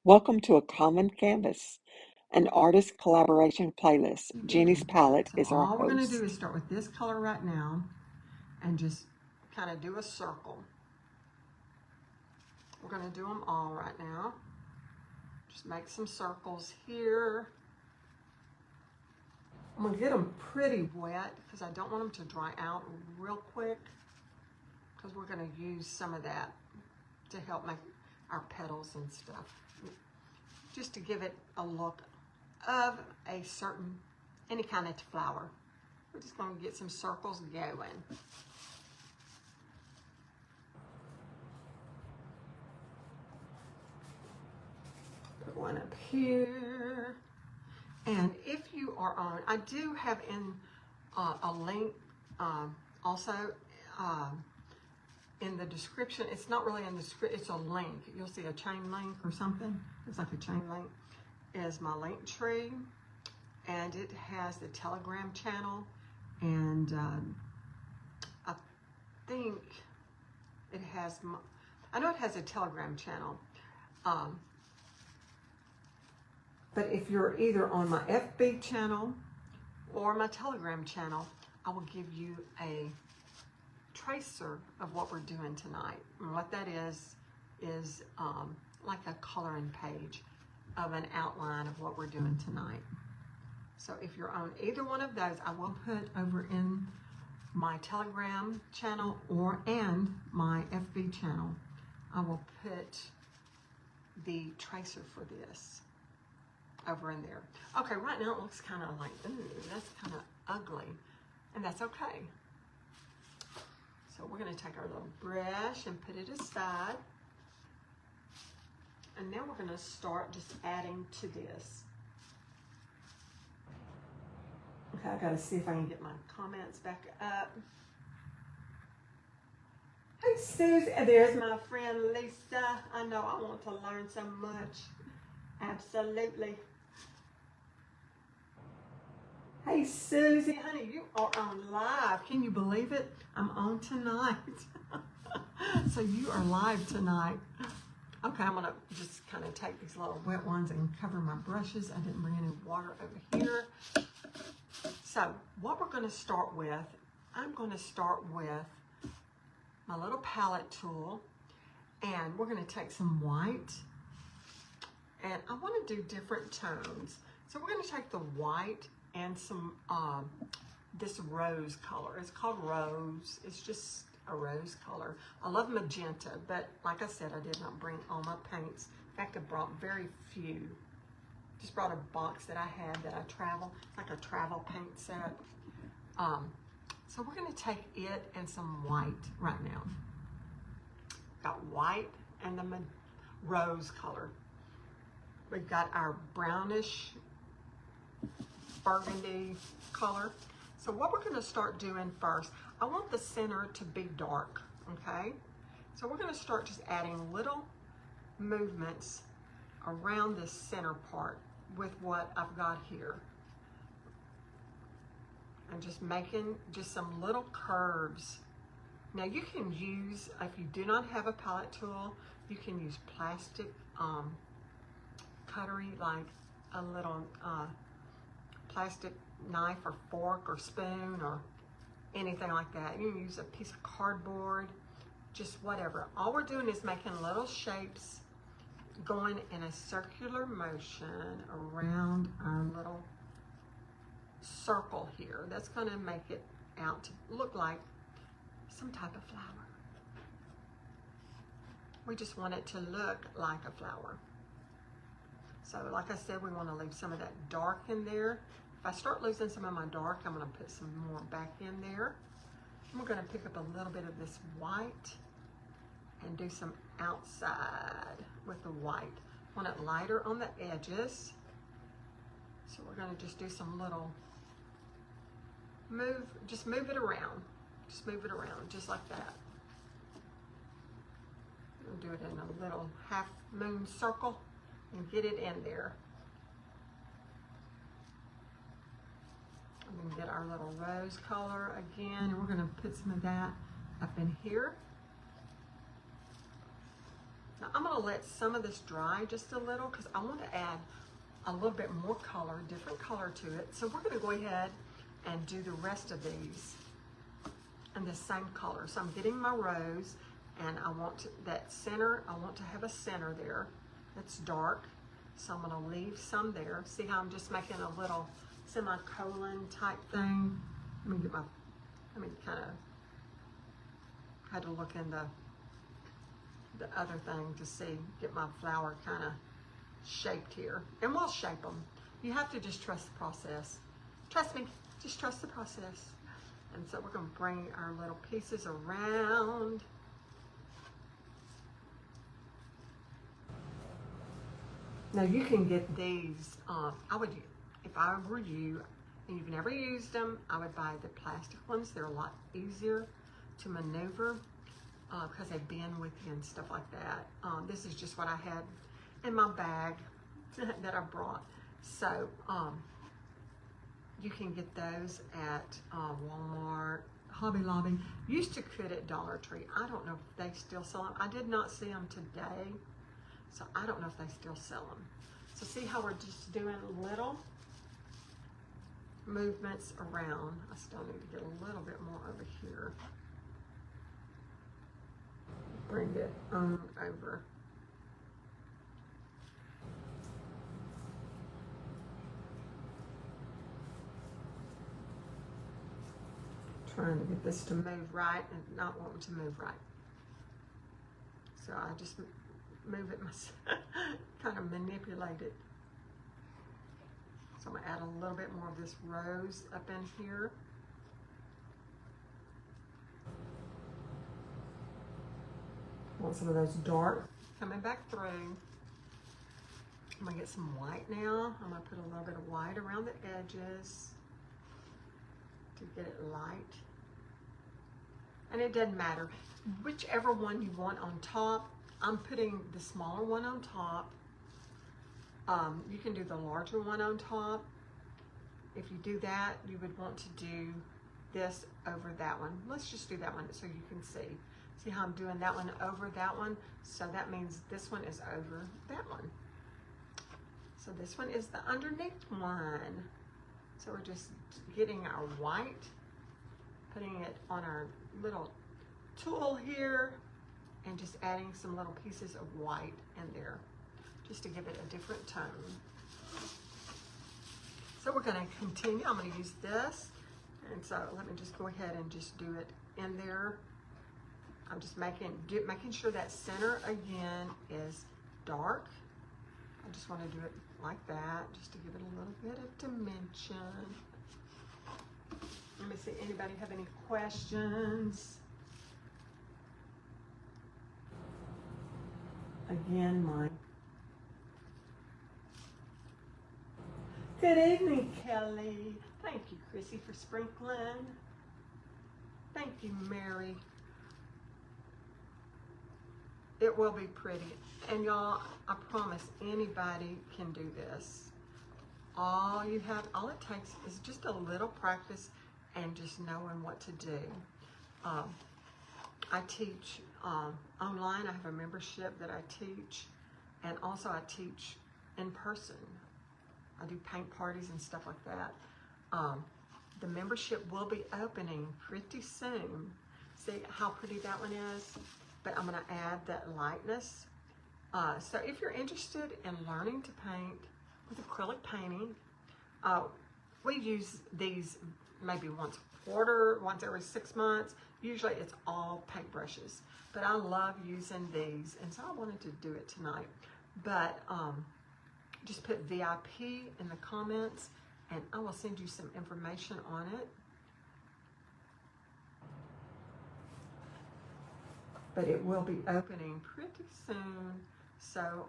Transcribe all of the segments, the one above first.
Welcome to A Common Canvas, an artist collaboration playlist. You Jenny's begin. Palette So is our all we're going to do host. is start with this color right now and just kind of do a circle. We're going to do them all right now. Just make some circles here. I'm going to get them pretty wet because I don't want them to dry out real quick, because we're going to use some of that to help make our petals and stuff, just to give it a look of a certain, any kind of flower. We're just going to get some circles going. Put one up here. And if you are on, I do have in a link also in the description. It's not really in the script, it's a link. You'll see a chain link or something. It's like a chain link. Is my link tree, and it has the Telegram channel, and I think it has my, I know it has a Telegram channel, but if you're either on my FB channel or my Telegram channel, I will give you a tracer of what we're doing tonight. And what that is like a coloring page of an outline of what we're doing tonight. So if you're on either one of those, I will put over in my Telegram channel and my FB channel, I will put the tracer for this over in there. Okay, right now it looks kind of like, ooh, that's kind of ugly, and that's okay. So we're going to take our little brush and put it aside, and now we're going to start just adding to this. Okay, I got to see if I can get my comments back up. Hey Susie, there's my friend Lisa. I know I want to learn so much. Absolutely. Hey Susie, honey, you are on live. Can you believe it? I'm on tonight. So you are live tonight. Okay, I'm gonna just kind of take these little wet ones and cover my brushes. I didn't bring any water over here. So what we're gonna start with, I'm gonna start with my little palette tool, and we're gonna take some white, and I wanna do different tones. So we're gonna take the white and some, this rose color. It's called Rose. It's just a rose color. I love magenta, but like I said, I did not bring all my paints. In fact, I brought very few. Just brought a box that I had that I travel. It's like a travel paint set. So we're gonna take it and some white right now. Got white and the rose color. We've got our brownish burgundy color. So what we're going to start doing first, I want the center to be dark, okay? So we're going to start just adding little movements around this center part with what I've got here. And just making just some little curves. Now you can use, if you do not have a palette tool, you can use plastic cutlery, like a little plastic knife or fork or spoon or anything like that. You can use a piece of cardboard, just whatever. All we're doing is making little shapes going in a circular motion around our little circle here. That's going to make it out to look like some type of flower. We just want it to look like a flower. So like I said, we want to leave some of that dark in there. If I start losing some of my dark, I'm going to put some more back in there. And we're going to pick up a little bit of this white and do some outside with the white. Want it lighter on the edges. So we're going to just do some little just move it around. Just move it around, just like that. We'll do it in a little half moon circle and get it in there. I'm going to get our little rose color again, and we're going to put some of that up in here. Now I'm gonna let some of this dry just a little because I want to add a little bit more color, different color to it. So we're gonna go ahead and do the rest of these in the same color. So I'm getting my rose, and I want that center, I want to have a center there that's dark. So I'm gonna leave some there. See how I'm just making a little semicolon type thing? Let me kind of had to look in the other thing to see, get my flower kind of shaped here. And we'll shape them. You have to just trust the process. Trust me, just trust the process. And so we're gonna bring our little pieces around. Now you can get these, if I were you and you've never used them, I would buy the plastic ones. They're a lot easier to maneuver because they bend with you and stuff like that. This is just what I had in my bag that I brought. So you can get those at Walmart, Hobby Lobby. Used to could at Dollar Tree. I don't know if they still sell them. I did not see them today, so I don't know if they still sell them. So see how we're just doing little movements around. I still need to get a little bit more over here. Bring it on over. Trying to get this to move right and not wanting to move right. So I just move it myself, kind of manipulate it. So I'm gonna add a little bit more of this rose up in here. Want some of those dark coming back through. I'm gonna get some white now. I'm gonna put a little bit of white around the edges to get it light. And it doesn't matter, whichever one you want on top. I'm putting the smaller one on top. You can do the larger one on top. If you do that, you would want to do this over that one. Let's just do that one so you can see. See how I'm doing that one over that one? So that means this one is over that one. So this one is the underneath one. So we're just getting our white, putting it on our little tool here, and just adding some little pieces of white in there, just to give it a different tone. So we're gonna continue. I'm gonna use this. And so let me just go ahead and just do it in there. I'm just making sure that center again is dark. I just want to do it like that, just to give it a little bit of dimension. Let me see, anybody have any questions? Again, mine. Good evening, Kelly. Thank you, Chrissy, for sprinkling. Thank you, Mary. It will be pretty. And y'all, I promise anybody can do this. All it takes is just a little practice and just knowing what to do. I teach online. I have a membership that I teach, and also I teach in person. I do paint parties and stuff like that. The membership will be opening pretty soon. See how pretty that one is? But I'm gonna add that lightness. So if you're interested in learning to paint with acrylic painting, we use these maybe once a quarter, once every 6 months. Usually it's all paintbrushes, but I love using these, and so I wanted to do it tonight. But just put VIP in the comments, and I will send you some information on it. But it will be opening pretty soon. So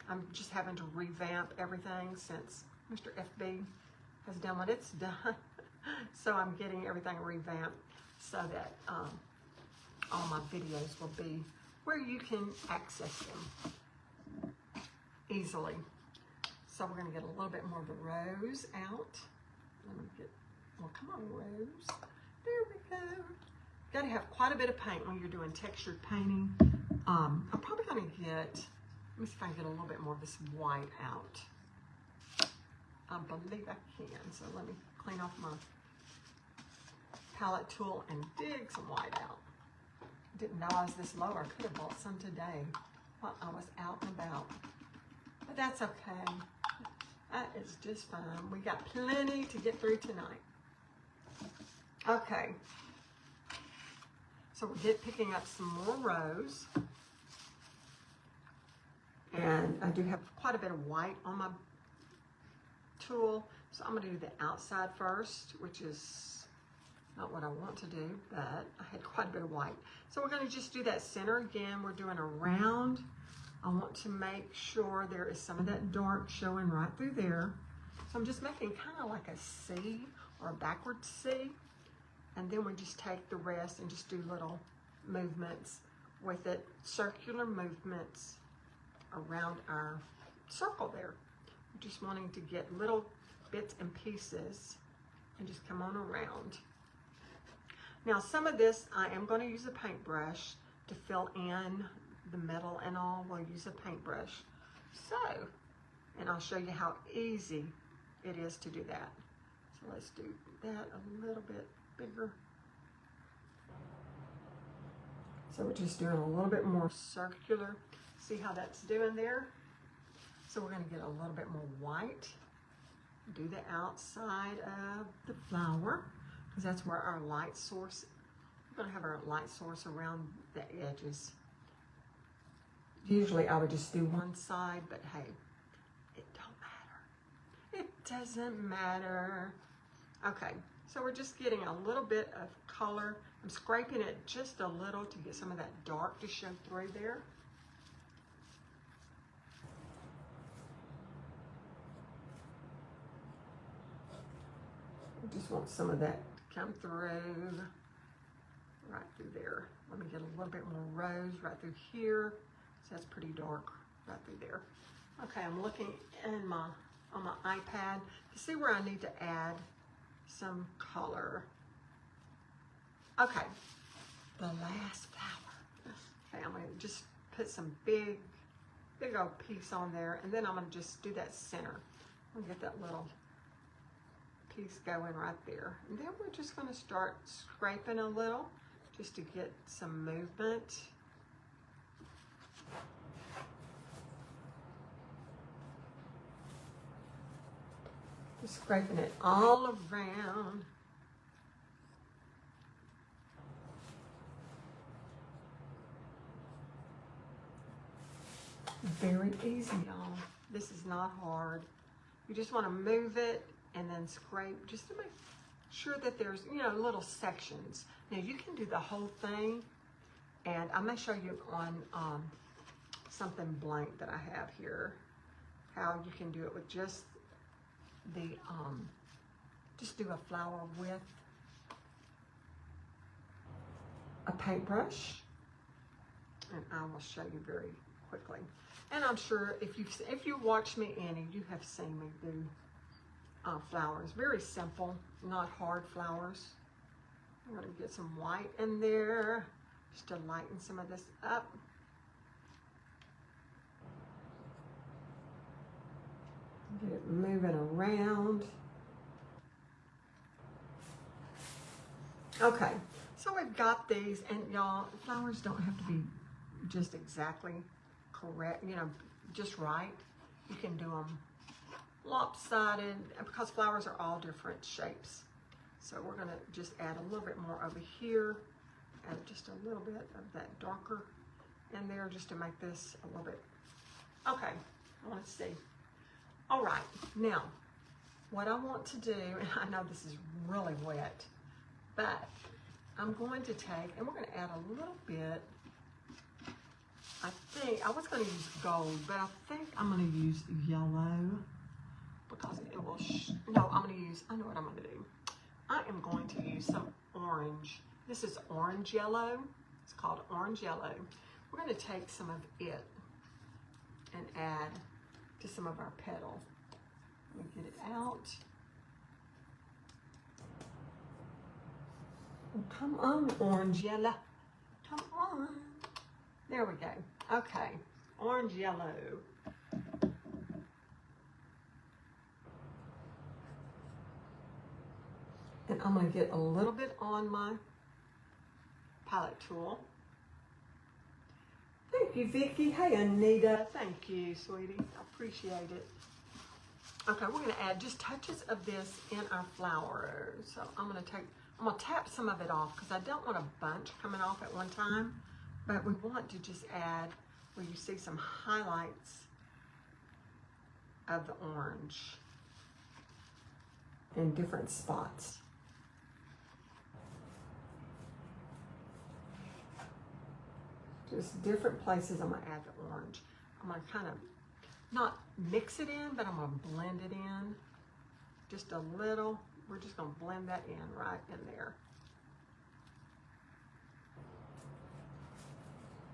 I'm just having to revamp everything since Mr. FB has done what it's done. So I'm getting everything revamped so that all my videos will be where you can access them easily. So we're gonna get a little bit more of the rose out. Let me get, well, come on, rose. There we go. Got to have quite a bit of paint when you're doing textured painting. I'm probably gonna get, let me see if I can get a little bit more of this white out. I believe I can, so let me clean off my palette tool and dig some white out. Didn't know I was this low. I could have bought some today while I was out and about. But that's okay. That is just fine. We got plenty to get through tonight. Okay. So we're picking up some more rows. And I do have quite a bit of white on my tool. So I'm going to do the outside first, which is not what I want to do, but I had quite a bit of white. So we're going to just do that center again. We're doing a round. I want to make sure there is some of that dark showing right through there. So I'm just making kind of like a C or a backward C. And then we just take the rest and just do little movements with it, circular movements around our circle there. We're just wanting to get little bits and pieces and just come on around. Now some of this I am going to use a paintbrush to fill in the middle and all. We'll use a paintbrush. So, and I'll show you how easy it is to do that. So let's do that a little bit bigger. So we're just doing a little bit more circular. See how that's doing there? So we're going to get a little bit more white. Do the outside of the flower, because that's where our light source, we're going to have our light source around the edges. Usually I would just do one side, but hey, it don't matter. It doesn't matter. Okay, so we're just getting a little bit of color. I'm scraping it just a little to get some of that dark to show through there. I just want some of that to come through, right through there. Let me get a little bit more rose right through here. So that's pretty dark right through there. Okay, I'm looking on my iPad to see where I need to add some color. Okay, the last flower. Okay, I'm gonna just put some big old piece on there, and then I'm gonna just do that center. I'm gonna get that little piece going right there. And then we're just gonna start scraping a little just to get some movement. Just scraping it all around. Very easy, y'all. This is not hard. You just want to move it and then scrape just to make sure that there's, you know, little sections. Now you can do the whole thing, and I'm going to show you on something blank that I have here, how you can do it with just the, just do a flower with a paintbrush, and I will show you very quickly. And I'm sure if you watch me any, you have seen me do flowers. Very simple, not hard flowers. I'm going to get some white in there just to lighten some of this up. Get it moving around. Okay, so we've got these, and y'all, flowers don't have to be just exactly correct, you know, just right. You can do them lopsided, because flowers are all different shapes. So we're gonna just add a little bit more over here, add just a little bit of that darker in there just to make this a little bit, okay, I wanna see. All right, now, what I want to do, and I know this is really wet, but I'm going to take, and we're gonna add a little bit, I think, I was gonna use gold, but I think I'm gonna use yellow, because it will, no, I'm gonna use, I know what I'm gonna do. I am going to use some orange. This is orange yellow. It's called orange yellow. We're gonna take some of it and add to some of our petal. Let me get it out. Oh, come on, orange yellow. Come on. There we go. Okay, orange, yellow. And I'm going to get a little bit on my palette tool. Thank you, Vicki. Hey, Anita. Thank you, sweetie. I appreciate it. Okay, we're going to add just touches of this in our flowers. So I'm going to tap some of it off because I don't want a bunch coming off at one time, but we want to just add where you see some highlights of the orange in different spots. Just different places I'm going to add the orange. I'm going to kind of not mix it in, but I'm going to blend it in just a little. We're just going to blend that in right in there.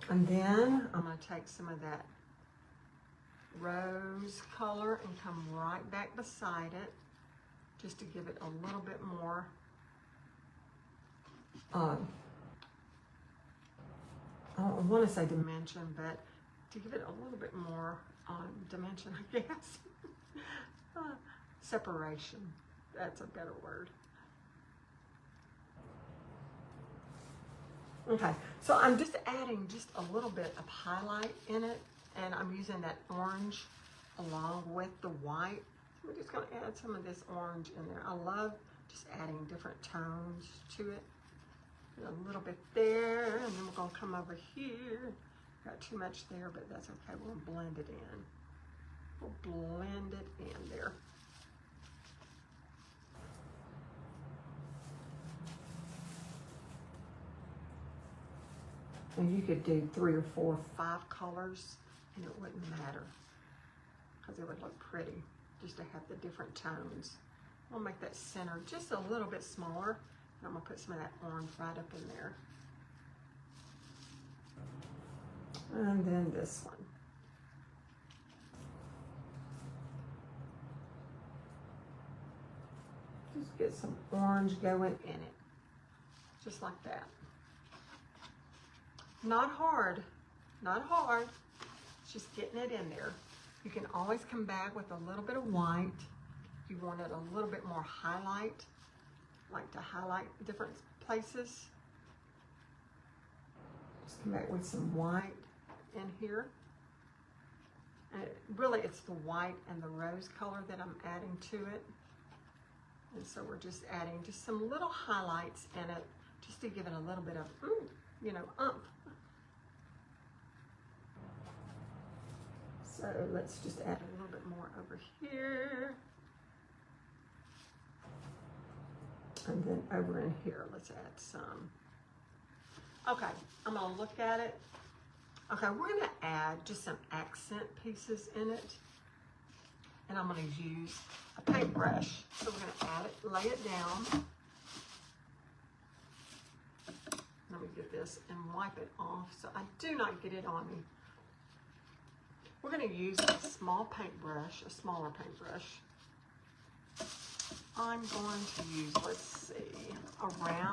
And then I'm going to take some of that rose color and come right back beside it just to give it a little bit more I don't want to say dimension, but to give it a little bit more dimension, I guess. Separation, that's a better word. Okay, so I'm just adding just a little bit of highlight in it, and I'm using that orange along with the white. We're just going to add some of this orange in there. I love just adding different tones to it. A little bit there, and then we're going to come over here. Got too much there, but that's okay. We'll blend it in. We'll blend it in there. And you could do 3 or 4 or 5 colors, and it wouldn't matter because it would look pretty just to have the different tones. We'll make that center just a little bit smaller. I'm going to put some of that orange right up in there. And then this one. Just get some orange going in it. Just like that. Not hard. Not hard. It's just getting it in there. You can always come back with a little bit of white. If you wanted a little bit more highlight, like to highlight different places. Just come back with some white in here. And really it's the white and the rose color that I'm adding to it. And so we're just adding just some little highlights in it just to give it a little bit of, you know, umph. So let's just add a little bit more over here. And then over in here, let's add some. Okay, I'm gonna look at it. Okay, we're gonna add just some accent pieces in it. And I'm gonna use a paintbrush. So we're gonna add it, lay it down. Let me get this and wipe it off so I do not get it on me. We're gonna use a small paintbrush, a smaller paintbrush. I'm going to use, let's see, a round